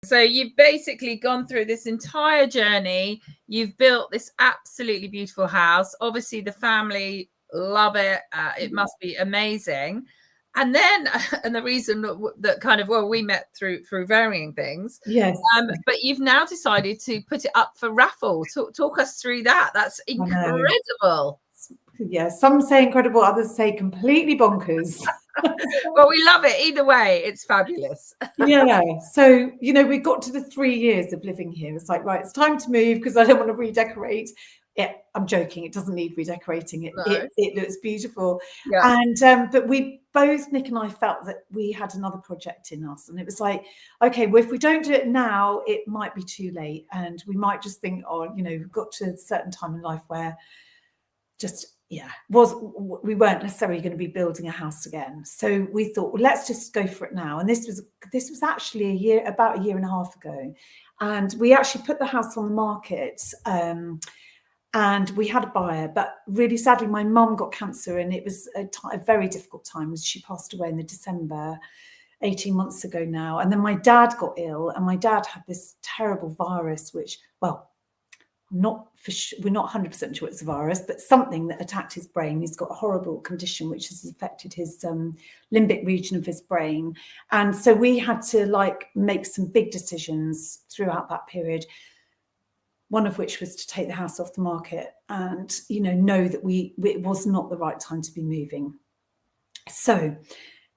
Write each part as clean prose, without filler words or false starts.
So you've basically gone through this entire journey. You've built this absolutely beautiful house. Obviously, the family love it. It must be amazing. And then, and the reason that kind of, well, we met through varying things. Yes. But you've now decided to put it up for raffle. Talk us through that. That's incredible. Yeah, some say incredible, others say completely bonkers. Well, we love it either way. It's fabulous. Yeah. So, you know, we got to the 3 years of living here. It's like, right, it's time to move because I don't want to redecorate. Yeah, I'm joking. It doesn't need redecorating. It looks beautiful. Yeah. And but we both, Nick and I, felt that we had another project in us, and it was like, okay, well, if we don't do it now, it might be too late, and we might just think, oh, you know, we've got to a certain time in life where just we weren't necessarily going to be building a house again. So we thought, well, let's just go for it now. And this was actually about a year and a half ago, and we actually put the house on the market. And we had a buyer, but really sadly, my mum got cancer, and it was a very difficult time. She passed away in the December, 18 months ago now. And then my dad got ill, and my dad had this terrible virus, which, well, we're not 100% sure it's a virus, but something that attacked his brain. He's got a horrible condition which has affected his limbic region of his brain. And so we had to make some big decisions throughout that period. One of which was to take the house off the market and, you know that it was not the right time to be moving. So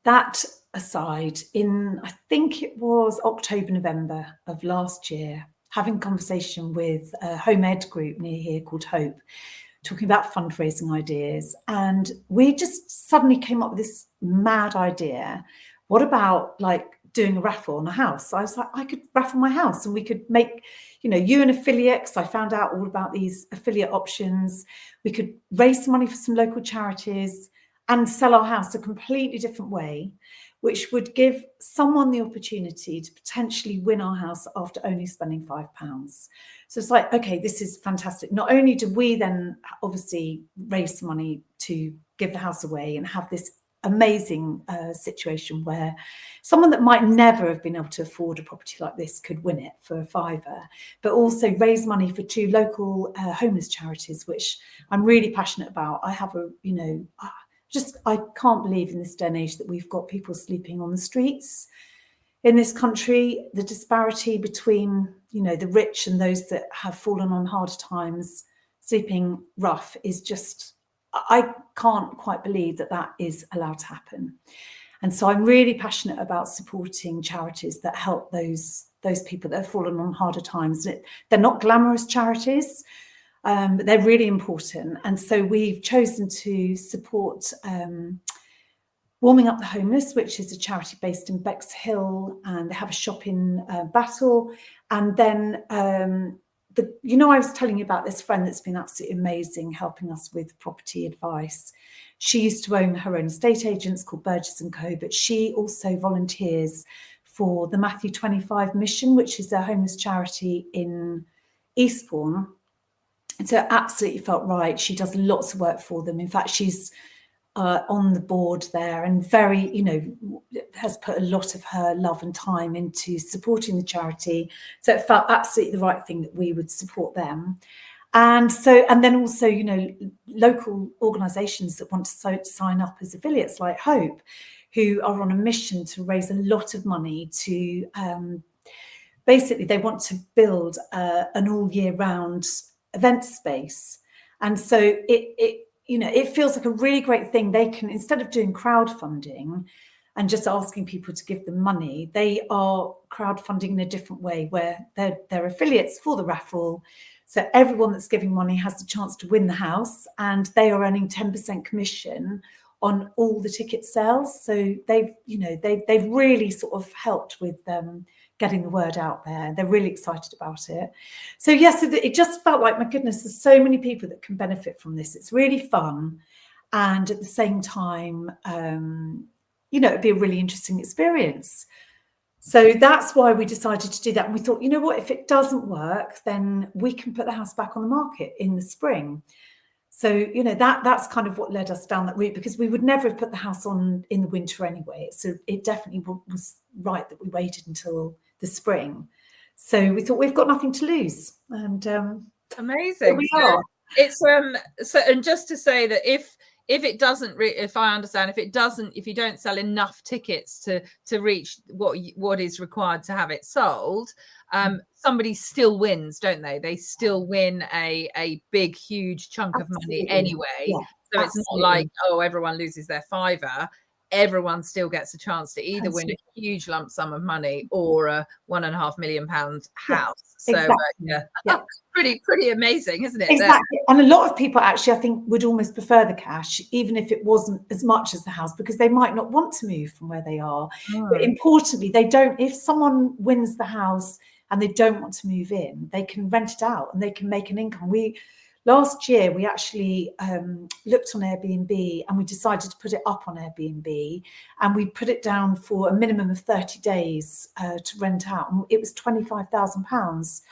that aside, I think it was October, November of last year, having conversation with a home ed group near here called Hope, talking about fundraising ideas. And we just suddenly came up with this mad idea. What about doing a raffle on a house? I was like, I could raffle my house, and we could make, you an affiliate, because I found out all about these affiliate options. We could raise some money for some local charities and sell our house a completely different way, which would give someone the opportunity to potentially win our house after only spending £5. So it's like, okay, this is fantastic. Not only do we then obviously raise some money to give the house away and have this amazing situation where someone that might never have been able to afford a property like this could win it for a £5, but also raise money for 2 local homeless charities, which I'm really passionate about. I have I can't believe in this day and age that we've got people sleeping on the streets in this country. The disparity between, the rich and those that have fallen on harder times, sleeping rough, is just, I can't quite believe that is allowed to happen. And so I'm really passionate about supporting charities that help those people that have fallen on harder times. They're not glamorous charities, but they're really important. And so we've chosen to support Warming Up the Homeless, which is a charity based in Bexhill, and they have a shop in Battle. And then I was telling you about this friend that's been absolutely amazing, helping us with property advice. She used to own her own estate agents called Burgess & Co, but she also volunteers for the Matthew 25 Mission, which is a homeless charity in Eastbourne. And so it absolutely felt right. She does lots of work for them. In fact, she's on the board there, and very, has put a lot of her love and time into supporting the charity. So it felt absolutely the right thing that we would support them. And then also, local organisations that want to sign up as affiliates, like Hope, who are on a mission to raise a lot of money to, basically they want to build an all year round event space. And so it feels like a really great thing. They can, instead of doing crowdfunding and just asking people to give them money, they are crowdfunding in a different way, where they're affiliates for the raffle. So everyone that's giving money has the chance to win the house, and they are earning 10% commission on all the ticket sales. So they've really sort of helped with getting the word out there. They're really excited about it. So yes, it just felt like, my goodness, there's so many people that can benefit from this. It's really fun, and at the same time, it'd be a really interesting experience. So that's why we decided to do that. And we thought, if it doesn't work, then we can put the house back on the market in the spring. So, that's kind of what led us down that route, because we would never have put the house on in the winter anyway. So it definitely was right that we waited until the spring. So we thought we've got nothing to lose, and amazing. We are. It's so, and just to say that if it doesn't if I understand, if you don't sell enough tickets to reach what is required to have it sold, somebody still wins, don't they? They still win a big huge chunk of money anyway. Yeah, so it's not like, oh, everyone loses their fiver. Everyone still gets a chance to either win a huge lump sum of money or a £1.5 million house. So exactly. pretty amazing, isn't it? Exactly. And a lot of people actually, I think, would almost prefer the cash, even if it wasn't as much as the house, because they might not want to move from where they are. But importantly, they don't, if someone wins the house and they don't want to move in, they can rent it out and they can make an income. Last year, we actually looked on Airbnb and we decided to put it up on Airbnb, and we put it down for a minimum of 30 days to rent out. And it was £25,000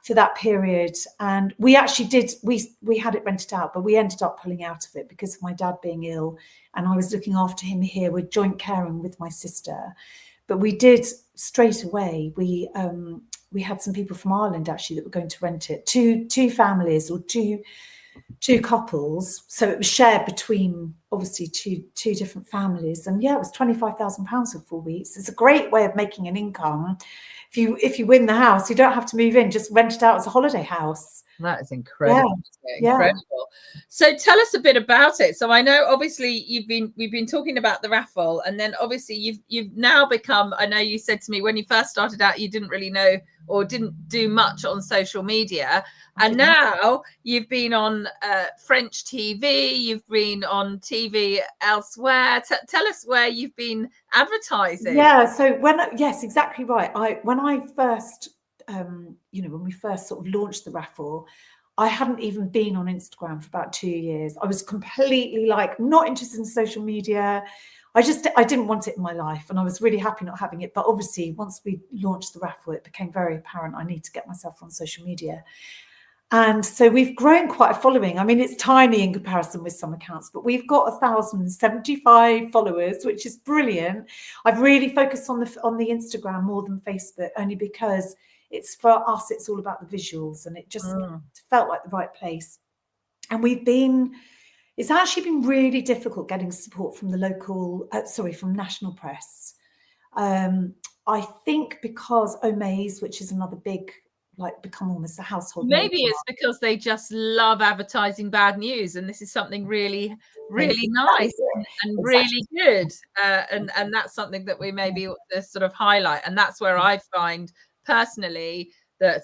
for that period. And we actually did, we had it rented out, but we ended up pulling out of it because of my dad being ill. And I was looking after him here with joint caring with my sister. But we did straight away. We had some people from Ireland actually that were going to rent it. Two families or two couples. So it was shared between obviously two different families. And yeah, it was £25,000 for 4 weeks. It's a great way of making an income. If you win the house, you don't have to move in, just rent it out as a holiday house. That is incredible. Incredible. So tell us a bit about it. So I know obviously we've been talking about the raffle, and then obviously you've now become, I know you said to me when you first started out you didn't really know or didn't do much on social media, and now you've been on French TV, you've been on TV elsewhere. Tell us where you've been advertising. Yeah, so yes, exactly right. When I first when we first sort of launched the raffle, I hadn't even been on Instagram for about 2 years. I was completely not interested in social media. I didn't want it in my life, and I was really happy not having it. But obviously, once we launched the raffle, it became very apparent I need to get myself on social media. And so we've grown quite a following. I mean, it's tiny in comparison with some accounts, but we've got 1,075 followers, which is brilliant. I've really focused on the Instagram more than Facebook, only because it's, for us, it's all about the visuals, and it just felt like the right place. And it's actually been really difficult getting support from the from national press. I think because Omaze, which is another big, become almost a household. Maybe it's because they just love advertising bad news, and this is something really, really nice and really good. And that's something that we maybe sort of highlight. And that's where I find personally that,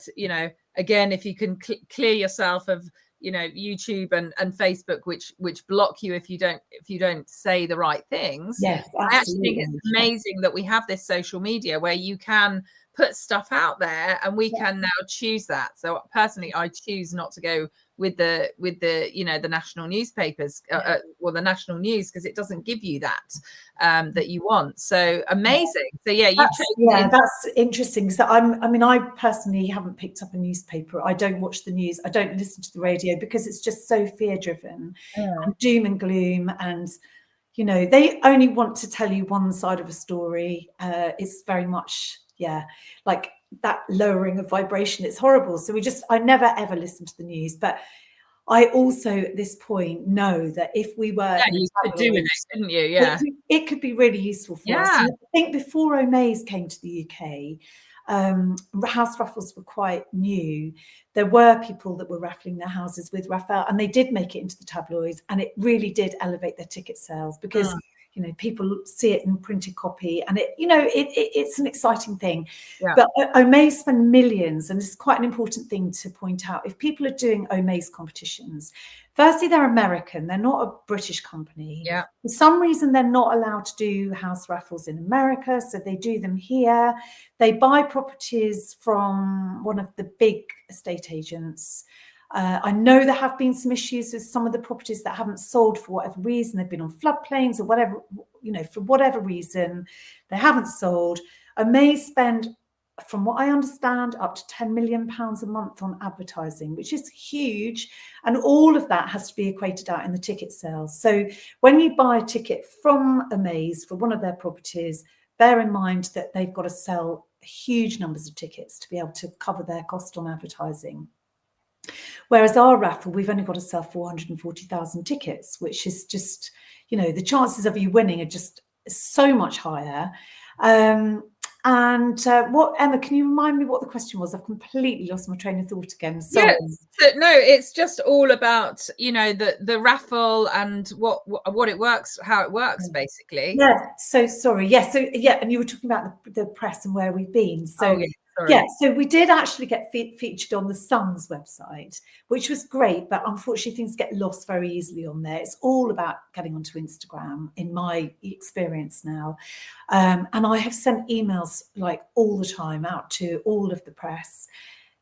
again, if you can clear yourself of, YouTube and Facebook, which block you if you don't say the right things. Yes, absolutely. I actually think it's amazing that we have this social media where you can put stuff out there, and we can now choose that. So personally, I choose not to go with the the national newspapers or the national news, because it doesn't give you that that you want. So amazing. So yeah, that's interesting. So I personally haven't picked up a newspaper. I don't watch the news. I don't listen to the radio, because it's just so fear driven and doom and gloom, and they only want to tell you one side of a story. It's very much like that lowering of vibration. It's horrible. So I never ever listen to the news. But I also at this point know that if we were you could do with it, couldn't you? Yeah, it could be really useful for us. And I think before Omaze came to the UK, house raffles were quite new. There were people that were raffling their houses with Raffle, and they did make it into the tabloids, and it really did elevate their ticket sales, because people see it in printed copy, and it's an exciting thing. But Omaze spend millions, and this is quite an important thing to point out. If people are doing Omaze competitions, firstly, they're American. They're not a British company. For some reason, they're not allowed to do house raffles in America, so they do them here. They buy properties from one of the big estate agents. I know there have been some issues with some of the properties that haven't sold for whatever reason. They've been on floodplains or whatever, for whatever reason, they haven't sold. Omaze spend, from what I understand, up to £10 million a month on advertising, which is huge. And all of that has to be equated out in the ticket sales. So when you buy a ticket from Omaze for one of their properties, bear in mind that they've got to sell huge numbers of tickets to be able to cover their cost on advertising. Whereas our raffle, we've only got to sell 440,000 tickets, which is just, you know, the chances of you winning are just so much higher. What, Emma, can you remind me what the question was? I've completely lost my train of thought again. Sorry. Yes. So, no, it's just all about, you know, the raffle and what it works, how it works, basically. Yeah. So sorry. Yes. So yeah, and you were talking about the press and where we've been. So Sorry. yeah, so we did actually get featured on the Sun's website, which was great, but unfortunately things get lost very easily on there. It's all about getting onto Instagram, in my experience now. And I have sent emails like all the time out to all of the press.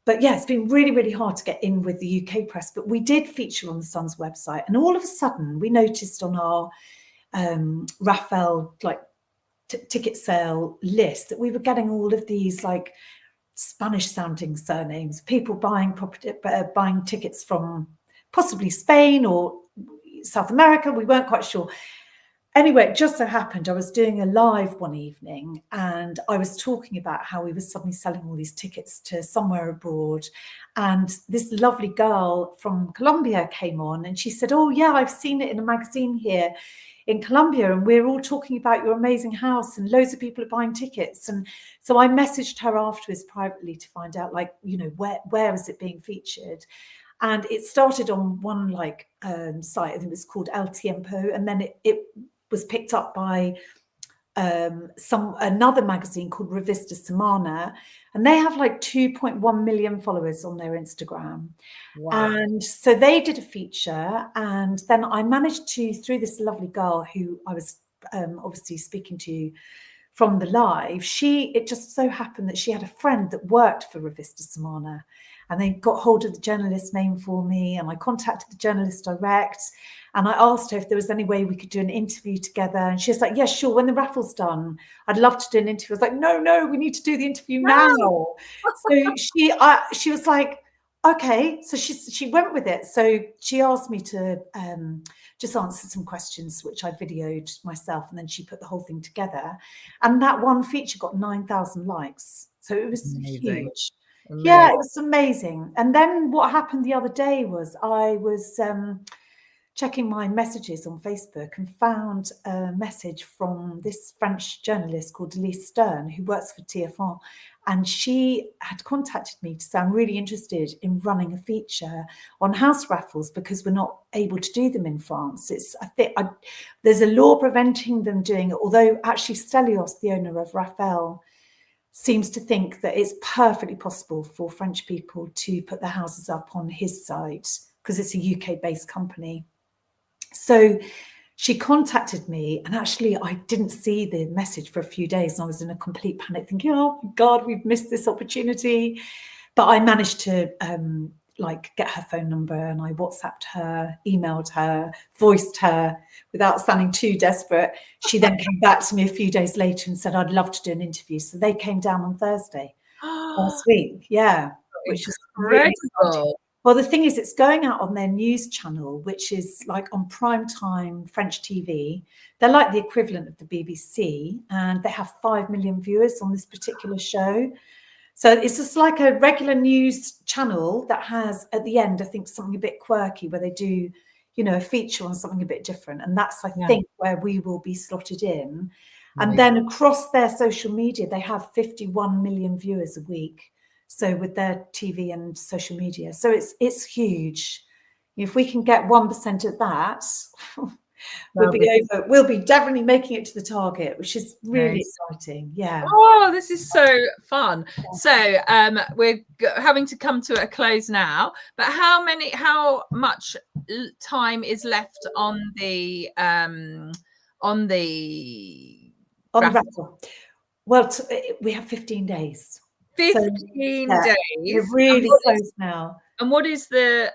But yeah, it's been really, really hard to get in with the UK press. But we did feature on the Sun's website, and all of a sudden we noticed on our Raffle like ticket sale list that we were getting all of these like Spanish sounding surnames, people buying buying tickets from possibly Spain or South America. We weren't quite sure. Anyway, it just so happened I was doing a live one evening and I was talking about how we were suddenly selling all these tickets to somewhere abroad. And this lovely girl from Colombia came on and she said, "Oh yeah, I've seen it in a magazine here in Colombia, and we're all talking about your amazing house and loads of people are buying tickets." And so I messaged her afterwards privately to find out, like, you know, where is it being featured? And it started on one like site, I think it was called El Tiempo, and then it was picked up by another magazine called Revista Semana, and they have like 2.1 million followers on their Instagram. Wow. And so they did a feature, and then I managed to, through this lovely girl who I was obviously speaking to from the live, it just so happened that she had a friend that worked for Revista Semana, and they got hold of the journalist's name for me, and I contacted the journalist direct, and I asked her if there was any way we could do an interview together. And she was like, "Yeah, sure. When the raffle's done, I'd love to do an interview." I was like, "No, we need to do the interview now." So she was like, "Okay." So she went with it. So she asked me to just answer some questions, which I videoed myself, and then she put the whole thing together. And that one feature got 9,000 likes. So it was huge. Amazing. Yeah, it was amazing. And then what happened the other day was I was checking my messages on Facebook and found a message from this French journalist called Elise Stern, who works for TF1. And she had contacted me to say, "I'm really interested in running a feature on house raffles because we're not able to do them in France. There's a law preventing them doing it, although actually Stelios, the owner of Raffle, seems to think that it's perfectly possible for French people to put their houses up on his site because it's a UK-based company." So she contacted me, and actually I didn't see the message for a few days, and I was in a complete panic thinking, "Oh my God, we've missed this opportunity." But I managed to like get her phone number, and I WhatsApped her, emailed her, voiced her without sounding too desperate. She then came back to me a few days later and said, "I'd love to do an interview." So they came down on Thursday last week. Yeah, which is really exciting. Well, the thing is, it's going out on their news channel, which is like on prime time French TV. They're like the equivalent of the BBC, and they have 5 million viewers on this particular show. So it's just like a regular news channel that has at the end, I think, something a bit quirky where they do, you know, a feature on something a bit different. And that's, I think, where we will be slotted in. And then across their social media, they have 51 million viewers a week. So with their TV and social media, so it's huge. If we can get 1% of that, we'll be definitely making it to the target, which is really exciting. Yeah. Oh, this is so fun. So we're having to come to a close now, but how much time is left on the raffle? Well, we have 15 days. 15 days. We're really close now. And what is the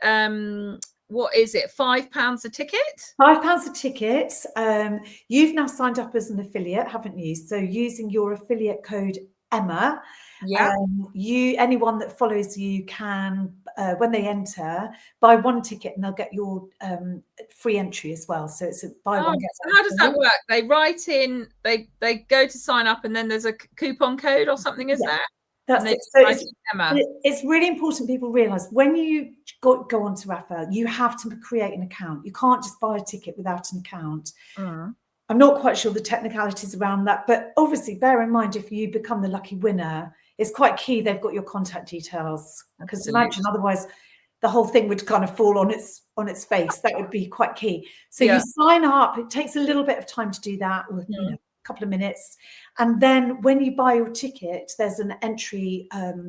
what is it? £5 a ticket? £5 a ticket. You've now signed up as an affiliate, haven't you? So using your affiliate code Emma. Yeah. Anyone that follows you can, when they enter, buy one ticket and they'll get your free entry as well. So it's a buy one get so one. how does that work? They write in, they go to sign up, and then there's a coupon code or something, is there? That's it. So it's really important people realise when you go onto Raffle, you have to create an account. You can't just buy a ticket without an account. I'm not quite sure the technicalities around that, but obviously bear in mind if you become the lucky winner, it's quite key they've got your contact details, because imagine otherwise the whole thing would kind of fall on its face. That would be quite key. So you sign up. It takes a little bit of time to do that, or a couple of minutes, and then when you buy your ticket, there's an entry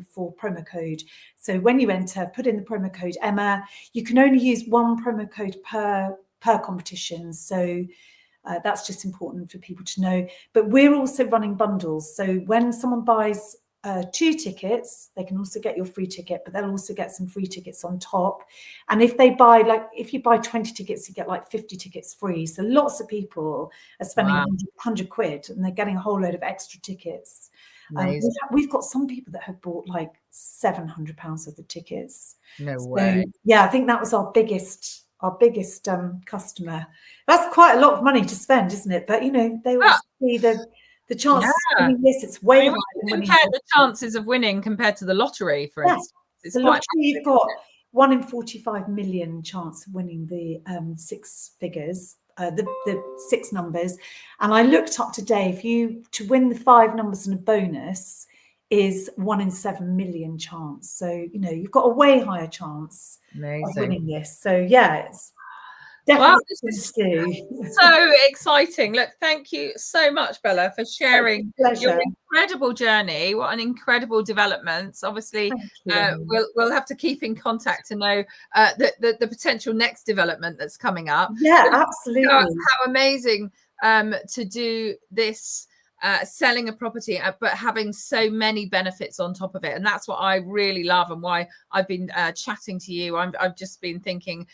for promo code. So when you enter, put in the promo code Emma. You can only use one promo code per competition. So that's just important for people to know. But we're also running bundles. So when someone buys 2 tickets, they can also get your free ticket, but they'll also get some free tickets on top. And if they buy, if you buy 20 tickets, you get like 50 tickets free. So lots of people are spending 100 quid and they're getting a whole load of extra tickets. We've got some people that have bought like £700 worth of tickets. No way. Yeah, I think that was our biggest customer. That's quite a lot of money to spend, isn't it? But they always see the chance of winning this. It's way higher than winning. Compare the chances of winning compared to the lottery, for instance. The lottery, you've got 1 in 45 million chance of winning the 6 figures, the 6 numbers. And I looked up today, to win the 5 numbers and a bonus is 1 in 7 million chance. So you've got a way higher chance of winning this. So it's definitely this is so exciting. Look, thank you so much, Bella, for sharing your incredible journey. What an incredible development. Obviously, we'll have to keep in contact to know the potential next development that's coming up. Absolutely. How amazing to do this, selling a property, but having so many benefits on top of it. And that's what I really love, and why I've been chatting to you. I've just been thinking,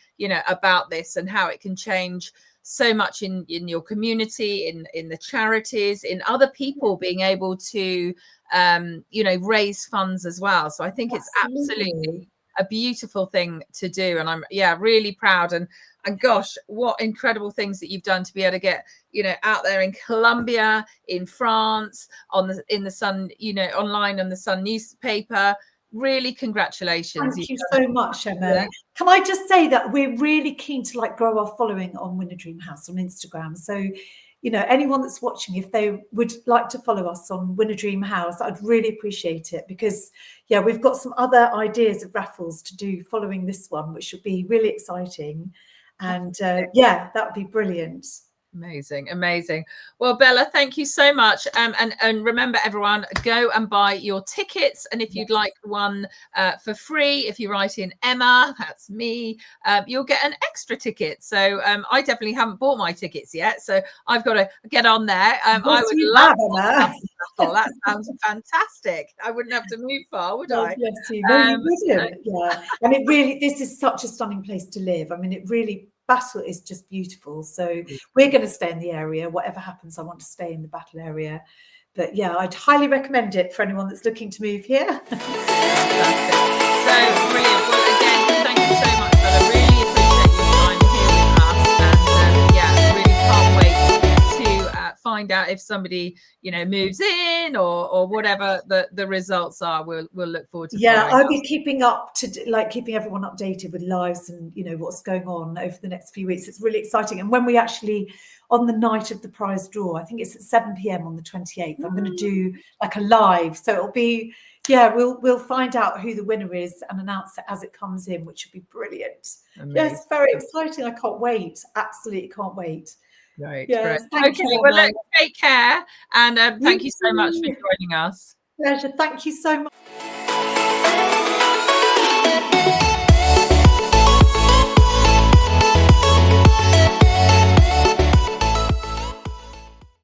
about this and how it can change so much in your community, in the charities, in other people being able to, raise funds as well. So I think it's absolutely a beautiful thing to do. And I'm, really proud. And gosh, what incredible things that you've done to be able to get, out there in Colombia, in France, in the Sun, online on the Sun newspaper. Really, congratulations. Thank you so much, Emma. Can I just say that we're really keen to grow our following on Win a Dream House on Instagram. So, anyone that's watching, if they would like to follow us on Win a Dream House, I'd really appreciate it, because we've got some other ideas of raffles to do following this one, which would be really exciting. And that would be brilliant. Amazing. Well, Bella, thank you so much. And remember, everyone, go and buy your tickets. And if you'd like one for free, if you write in Emma, that's me, you'll get an extra ticket. So I definitely haven't bought my tickets yet, so I've got to get on there. I would love that. That sounds fantastic. I wouldn't have to move far, would I? Yes, you wouldn't. And it really, this is such a stunning place to live. I mean, it really, Battle is just beautiful. So we're going to stay in the area. Whatever happens, I want to stay in the Battle area. But I'd highly recommend it for anyone that's looking to move here. Fantastic. So brilliant. Well, again, thank you so much, Bella. Really appreciate your time here with us. And really can't wait to find out if somebody, moves in or whatever the results are. We'll look forward to. I'll be keeping keeping everyone updated with lives and what's going on over the next few weeks. It's really exciting. And when we actually, on the night of the prize draw, I think it's at 7 p.m. on the 28th, I'm going to do a live. So it'll be we'll find out who the winner is and announce it as it comes in, which will be brilliant. Amazing. Yes, very exciting. I can't wait. Absolutely can't wait. Right. Yes, thank you. Well, take care, and thank you so much for joining us. Pleasure. Thank you so much.